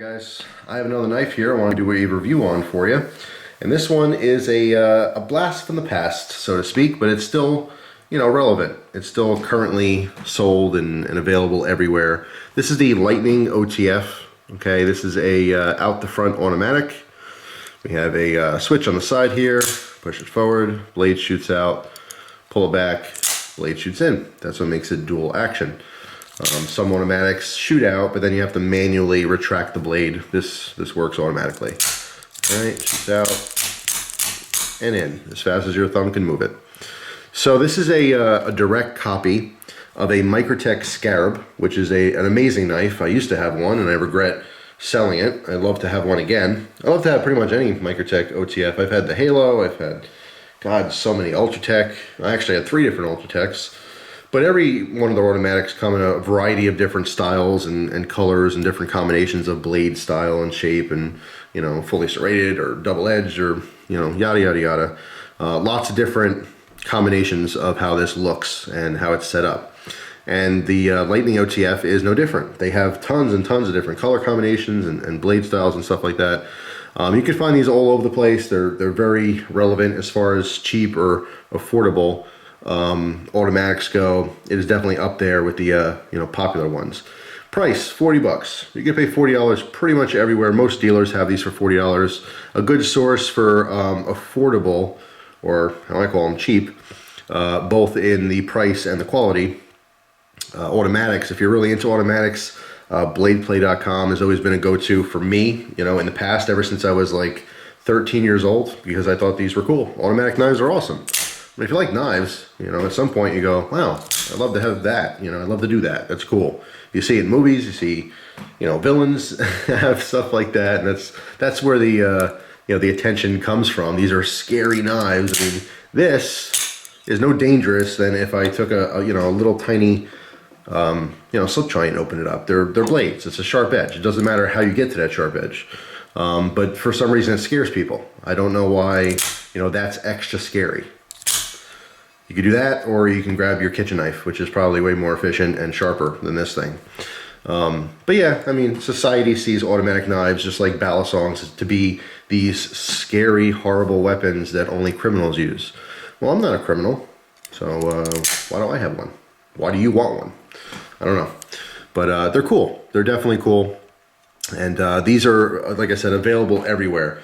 Guys, I have another knife here I want to do a review on for you, and this one is a blast from the past, so to speak, but it's still, relevant. It's still currently sold and available everywhere. This is the Lightning OTF. Okay, this is a out the front automatic. We have a switch on the side here. Push it forward, blade shoots out, pull it back, blade shoots in. That's what makes it dual action. Some automatics shoot out, but then you have to manually retract the blade. This works automatically. All right, shoots out and in as fast as your thumb can move it. So this is a direct copy of a Microtech Scarab, which is an amazing knife. I used to have one, and I regret selling it. I'd love to have one again. I love to have pretty much any Microtech OTF. I've had the Halo. I've had, God, so many Ultratech. I actually had 3 different Ultratechs. But every one of the automatics come in a variety of different styles and colors and different combinations of blade style and shape and, fully serrated or double-edged or, yada, yada, yada. Lots of different combinations of how this looks and how it's set up. And the Lightning OTF is no different. They have tons and tons of different color combinations and blade styles and stuff like that. You can find these all over the place. They're very relevant as far as cheap or affordable automatics go. It is definitely up there with the popular ones. Price $40. You can pay $40 pretty much everywhere. Most dealers have these for $40. A good source for affordable, or how I call them, cheap, both in the price and the quality. Automatics, if you're really into automatics, bladeplay.com has always been a go-to for me, in the past, ever since I was like 13 years old, because I thought these were cool. Automatic knives are awesome. But if you like knives, at some point you go, wow, I'd love to have that. I'd love to do that. That's cool. You see it in movies, you see, villains have stuff like that, and that's where the the attention comes from. These are scary knives. I mean, this is no dangerous than if I took a little tiny slip joint and opened it up. They're blades. It's a sharp edge. It doesn't matter how you get to that sharp edge. But for some reason it scares people. I don't know why, that's extra scary. You can do that, or you can grab your kitchen knife, which is probably way more efficient and sharper than this thing. But yeah, I mean, society sees automatic knives, just like balisongs, to be these scary, horrible weapons that only criminals use. Well, I'm not a criminal, so why don't I have one? Why do you want one? I don't know. But they're cool. They're definitely cool. And these are, like I said, available everywhere.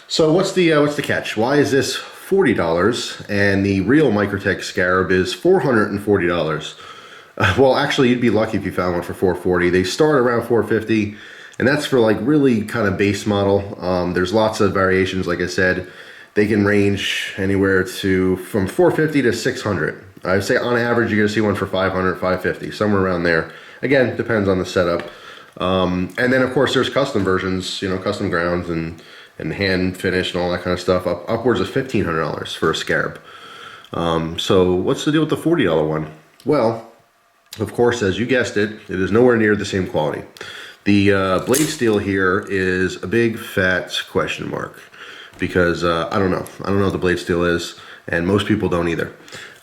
So what's the catch? Why is this $40 and the real Microtech Scarab is $440? Well, actually, you'd be lucky if you found one for $440. They start around $450, and that's for like really kind of base model. There's lots of variations, like I said. They can range anywhere from $450 to $600. I would say on average you're gonna see one for $500, $550, somewhere around there. Again, depends on the setup. And then of course there's custom versions, custom grounds and hand finish and all that kind of stuff, upwards of $1,500 for a Scarab. So what's the deal with the $40 one? Well, of course, as you guessed it, it is nowhere near the same quality. The blade steel here is a big fat question mark, because I don't know what the blade steel is, and most people don't either.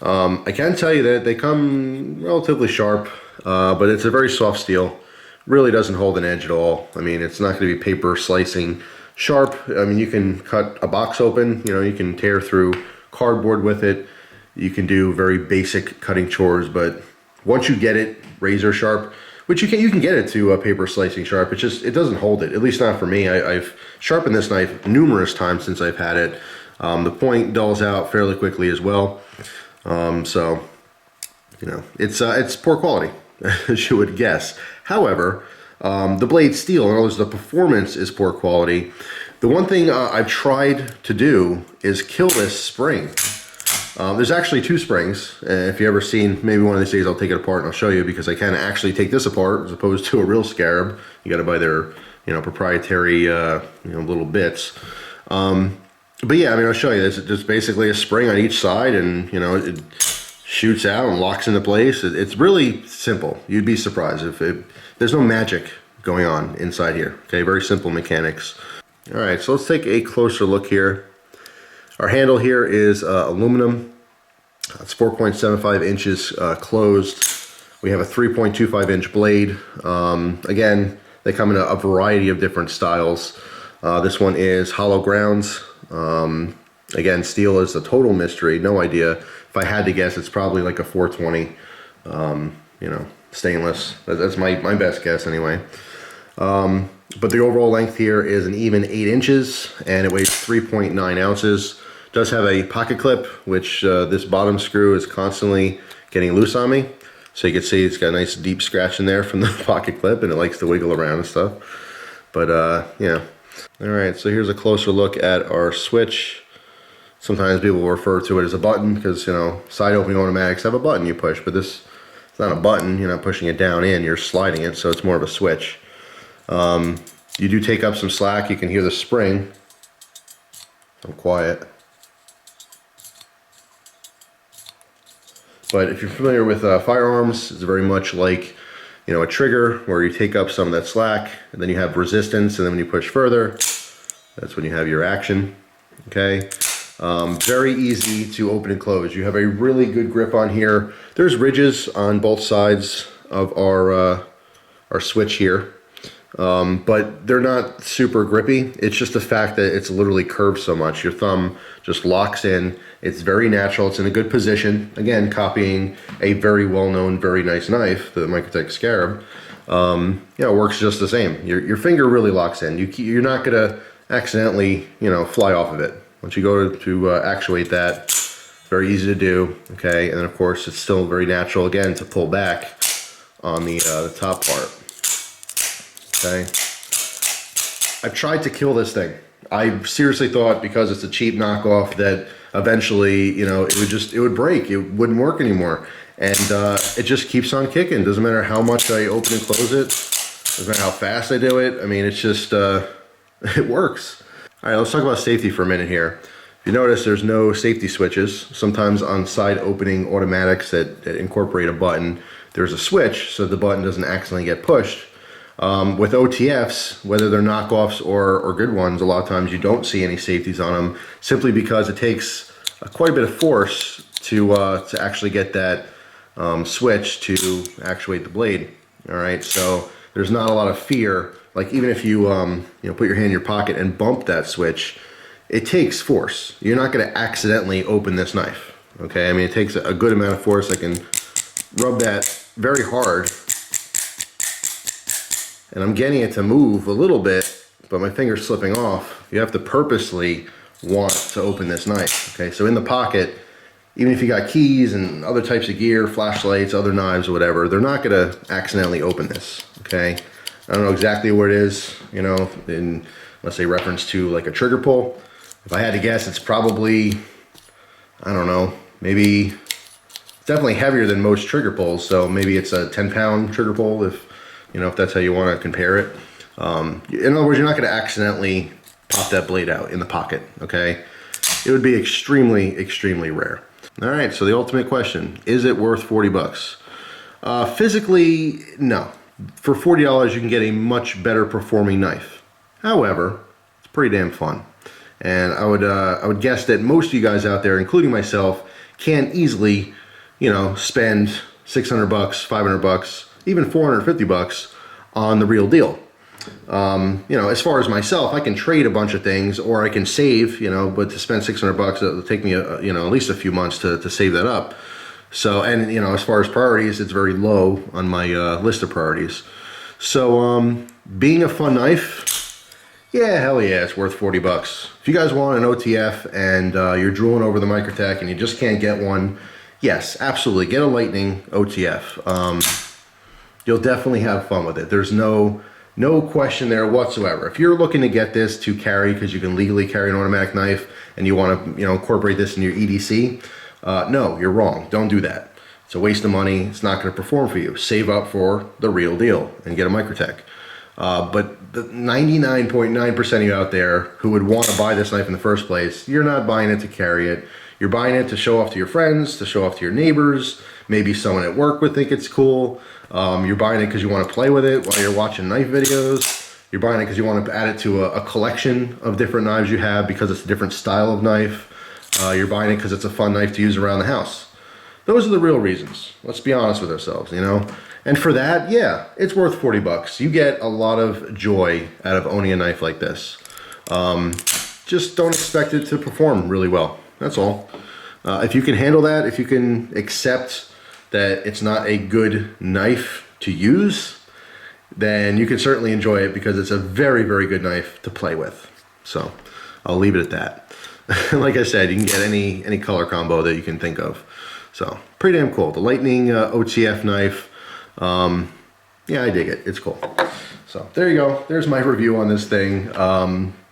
I can tell you that they come relatively sharp, but it's a very soft steel. Really doesn't hold an edge at all. I mean, it's not going to be paper slicing sharp. I mean, you can cut a box open, you can tear through cardboard with it. You can do very basic cutting chores, but once you get it razor sharp, which you can get it to a paper slicing sharp, it doesn't hold it, at least not for me. I've sharpened this knife numerous times since I've had it. The point dulls out fairly quickly as well. So, it's poor quality, as you would guess. However, the blade steel, in other words, the performance is poor quality. The one thing I've tried to do is kill this spring. There's actually 2 springs. If you ever seen, maybe one of these days I'll take it apart and I'll show you, because I can actually take this apart as opposed to a real Scarab. You got to buy their, proprietary, little bits. But yeah, I mean, I'll show you. There's just basically a spring on each side, and it shoots out and locks into place. It's really simple. You'd be surprised if there's no magic going on inside here. Okay, very simple mechanics. All right, so let's take a closer look here. Our handle here is aluminum. It's 4.75 inches closed. We have a 3.25 inch blade. Again, They come in a variety of different styles. This one is hollow grounds. Again, steel is a total mystery, no idea. If I had to guess, it's probably like a 420, you know, stainless. That's my best guess anyway. But the overall length here is an even 8 inches, and it weighs 3.9 ounces. Does have a pocket clip, which this bottom screw is constantly getting loose on me. So you can see it's got a nice deep scratch in there from the pocket clip, and it likes to wiggle around and stuff. But yeah. All right, so here's a closer look at our switch. Sometimes people refer to it as a button because, you know, side opening automatics have a button you push, but this it's not a button. You're not pushing it down in, you're sliding it, so it's more of a switch. You do take up some slack. You can hear the spring. I'm quiet. But if you're familiar with firearms, it's very much like, you know, a trigger where you take up some of that slack, and then you have resistance, and then when you push further, that's when you have your action. Okay. Very easy to open and close. You have a really good grip on here. There's ridges on both sides of our switch here, but they're not super grippy. It's just the fact that it's literally curved so much. Your thumb just locks in. It's very natural. It's in a good position. Again, copying a very well-known, very nice knife, the Microtech Scarab. You know, it works just the same. Your finger really locks in. You're not gonna accidentally, you know, fly off of it. Once you go to actuate that, very easy to do, okay? And then of course it's still very natural, again, to pull back on the top part, okay? I've tried to kill this thing. I seriously thought because it's a cheap knockoff that eventually, you know, it would break, it wouldn't work anymore. And it just keeps on kicking. Doesn't matter how much I open and close it, doesn't matter how fast I do it. I mean, it's just, it works. All right, let's talk about safety for a minute here. If you notice, there's no safety switches. Sometimes on side opening automatics that incorporate a button, there's a switch so the button doesn't accidentally get pushed. With OTFs, whether they're knockoffs or good ones, a lot of times you don't see any safeties on them, simply because it takes quite a bit of force to actually get that switch to actuate the blade. All right, so there's not a lot of fear. Like even if you you know, put your hand in your pocket and bump that switch, it takes force. You're not going to accidentally open this knife. Okay, I mean, it takes a good amount of force. I can rub that very hard, and I'm getting it to move a little bit, but my finger's slipping off. You have to purposely want to open this knife. Okay, so in the pocket, even if you got keys and other types of gear, flashlights, other knives or whatever, they're not going to accidentally open this. Okay. I don't know exactly where it is, you know, in, let's say, reference to like a trigger pull. If I had to guess, it's probably, I don't know, maybe it's definitely heavier than most trigger pulls. So maybe it's a 10-pound trigger pull, if, you know, if that's how you want to compare it. In other words, you're not going to accidentally pop that blade out in the pocket, okay? It would be extremely, extremely rare. All right, so the ultimate question, is it worth 40 bucks? Physically, no. For $40, you can get a much better performing knife. However, it's pretty damn fun. And I would guess that most of you guys out there, including myself, can easily, you know, spend 600 bucks, 500 bucks, even 450 bucks on the real deal. You know, as far as myself, I can trade a bunch of things, or I can save, you know, but to spend 600 bucks, it'll take me, you know, at least a few months to save that up. So, and you know, as far as priorities, it's very low on my list of priorities. So, being a fun knife, yeah, hell yeah, it's worth 40 bucks. If you guys want an OTF and you're drooling over the Microtech and you just can't get one, yes, absolutely, get a Lightning OTF. You'll definitely have fun with it. There's no question there whatsoever. If you're looking to get this to carry because you can legally carry an automatic knife and you want to, you know, incorporate this in your EDC, no, you're wrong. Don't do that. It's a waste of money. It's not going to perform for you. Save up for the real deal and get a Microtech. But the 99.9% of you out there who would want to buy this knife in the first place, you're not buying it to carry it. You're buying it to show off to your friends, to show off to your neighbors. Maybe someone at work would think it's cool. You're buying it because you want to play with it while you're watching knife videos. You're buying it because you want to add it to a collection of different knives you have because it's a different style of knife. You're buying it because it's a fun knife to use around the house. Those are the real reasons. Let's be honest with ourselves, you know. And for that, yeah, it's worth 40 bucks. You get a lot of joy out of owning a knife like this. Just don't expect it to perform really well. That's all. If you can handle that, if you can accept that it's not a good knife to use, then you can certainly enjoy it because it's a very, very good knife to play with. So I'll leave it at that. Like I said, you can get any color combo that you can think of. So pretty damn cool. The Lightning OTF knife. Yeah, I dig it. It's cool. So there you go. There's my review on this thing.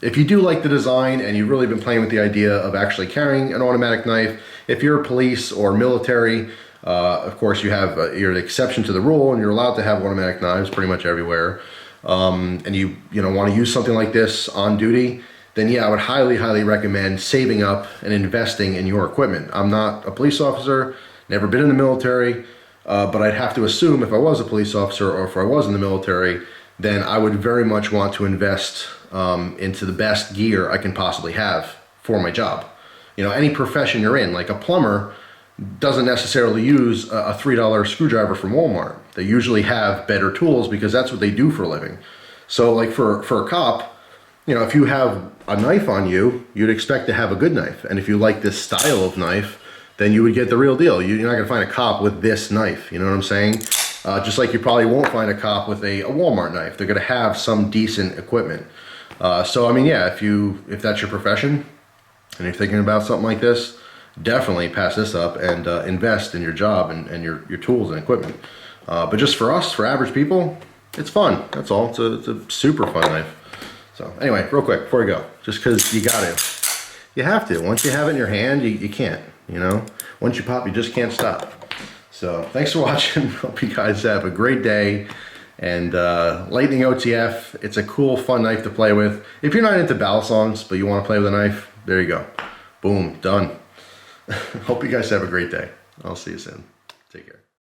If you do like the design and you've really been playing with the idea of actually carrying an automatic knife, if you're police or military, of course you have you're an exception to the rule and you're allowed to have automatic knives pretty much everywhere. And you want to use something like this on duty, then yeah, I would highly recommend saving up and investing in your equipment. I'm not a police officer, never been in the military, but I'd have to assume if I was a police officer or if I was in the military, then I would very much want to invest into the best gear I can possibly have for my job. Any profession you're in, like a plumber doesn't necessarily use a $3 screwdriver from Walmart. They usually have better tools because that's what they do for a living. So like for a cop, if you have a knife on you, you'd expect to have a good knife. And if you like this style of knife, then you would get the real deal. You're not gonna find a cop with this knife, you know what I'm saying? Just like you probably won't find a cop with a Walmart knife. They're gonna have some decent equipment. So I mean, yeah, if that's your profession and you're thinking about something like this, definitely pass this up and invest in your job and your tools and equipment. But just for us, for average people, it's fun. That's all. It's a super fun knife. So anyway, real quick before we go, just because you got to, you have to. Once you have it in your hand, you can't. Once you pop, you just can't stop. So thanks for watching. Hope you guys have a great day. And Lightning OTF, it's a cool, fun knife to play with. If you're not into battle songs, but you want to play with a knife, there you go. Boom, done. Hope you guys have a great day. I'll see you soon. Take care.